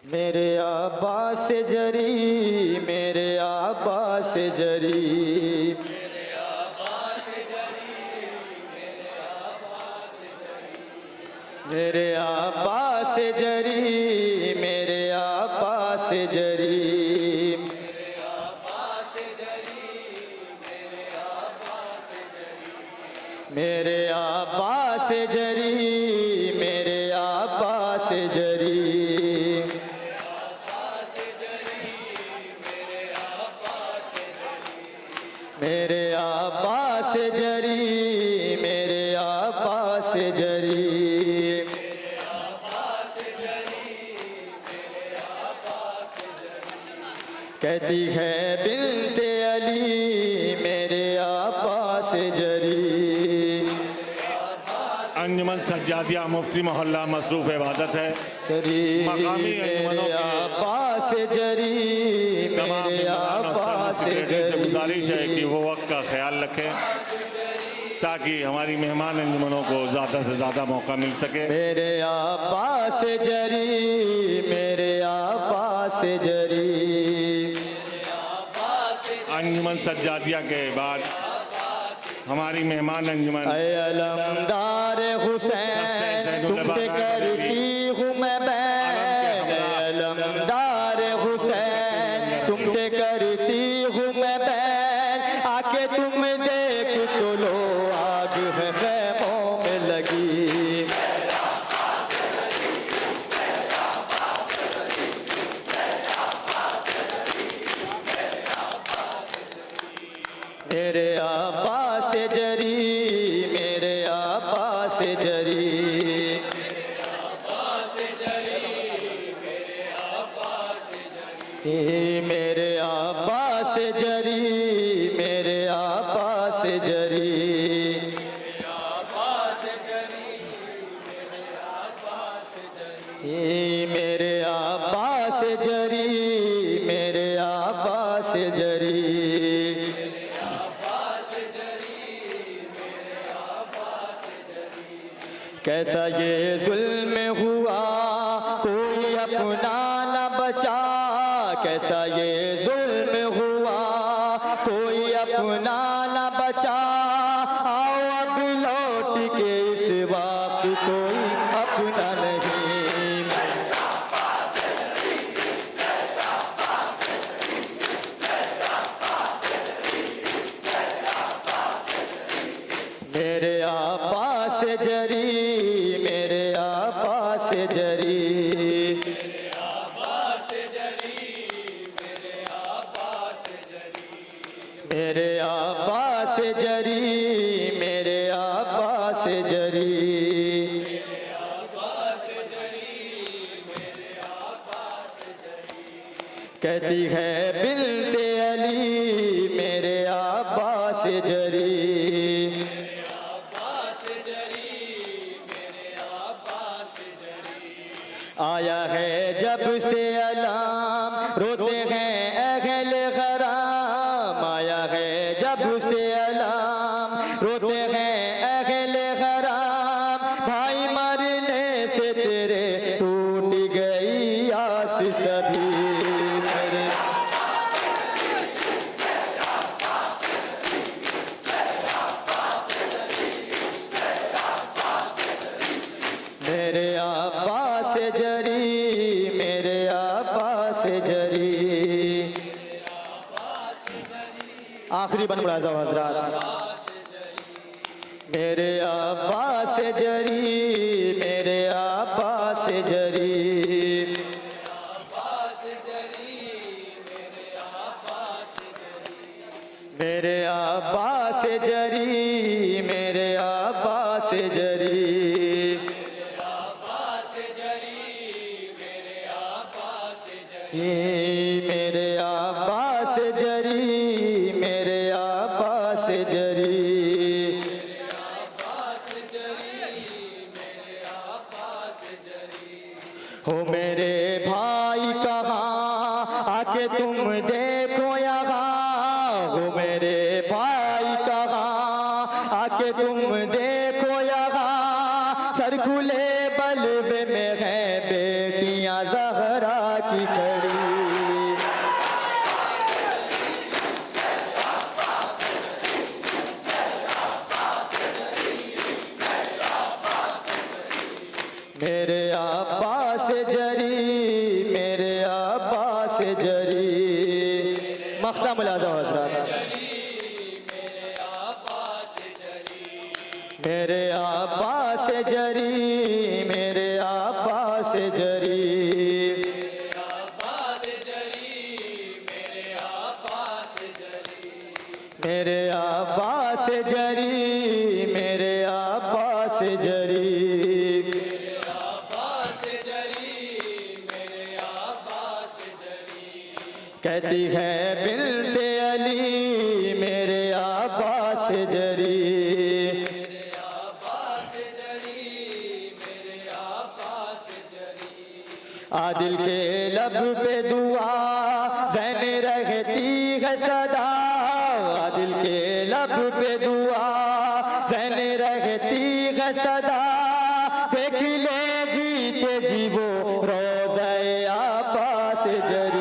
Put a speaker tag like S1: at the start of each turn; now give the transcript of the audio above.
S1: मेरे अब्बास जरी, मेरे अब्बास जरी, मेरे अब्बास जरी, मेरे अब्बास जरी, मेरे अब्बास जरी, मेरे अब्बास जरी, मेरे अब्बास जरी, मेरे अब्बास जरी, मेरे अब्बास जरी, कहती है बिन्ते अली मेरे अब्बास जरी।
S2: अंजुमन सज्जादिया मुफ्ती मोहल्ला मसरूफ़ इबादत है। मकामी अंजुमनों के
S1: अब्बास जरी,
S2: तमाम
S1: मेरे अब्बास
S2: सेक्रेटरी से
S1: जरी,
S2: गुजारिश है कि वो वक्त का ख्याल रखें ताकि हमारी मेहमान अंजुमनों को ज़्यादा से ज़्यादा मौका मिल सके।
S1: मेरे अब्बास जरी, मेरे अब्बास जरी,
S2: अंजुमन सज्जादिया के बाद हमारी मेहमान अंजुमन
S1: अलमदार हुसैन तुमसे करती हूँ मैं बैन, अलमदार हुसैन तुमसे करती हूँ मैं बैन, आके तुम देख तो लो आग है खैमों में लगी। मेरे अब्बास जरी, मेरे अब्बास जरी, मेरे अब्बास जरी, मेरे अब्बास जरी, मेरे अब्बास जरी, मेरे अब्बास जरी, कैसा ये जुल्म हुआ कोई अपना न बचा, कैसा ये जुल्म हुआ कोई अपना न बचा, आओ अब लौट के इस वक्त कोई अपना नहीं। मेरे अब्बास जरी, मेरे अब्बास जरी, मेरे अब्बास जरी, मेरे अब्बास जरी, मेरे अब्बास जरी, मेरे अब्बास जरी, कहती है बिन्ते अली मेरे अब्बास जरी। आया है जब से अलाम रोते हैं अहले गराम, आया है जब से अलाम रोते हैं अहले गराम, भाई मरने से तेरे टूट गई आस सभी। मेरे अब्बास जरी, मेरे अब्बास जरी, आखिरी बन मुलाज़ा हज़रात। मेरे अब्बास जरी, मेरे अब्बास जरी, मेरे अब्बास जरी, मेरे अब्बास जरी, मेरे अब्बास जरी, मेरे अब्बास जरी, हो मेरे भाई कहाँ आके तुम देखो यहाँ, हो मेरे भाई कहाँ आके तुम देखो यहाँ, सर खुले बलवे में है बेटियां ज़हरा की कड़ी। मेरे अब्बास जरी, मेरे अब्बास जरी। मख्ता मुलाज़ा हज़रात। मेरे अब्बास जरी, मेरे अब्बास जरी। मेरे अब्बास जरी, मेरे अब्बास जरी। कहती है बिनते अली मेरे अब्बास जरी। आदिल के लब पे दुआ ज़ैन रहती है सदा। आदिल के लब पे दुआ ज़ैन रहती है सदा। देख ले जीते जी वो रोज़े अब्बास जरी।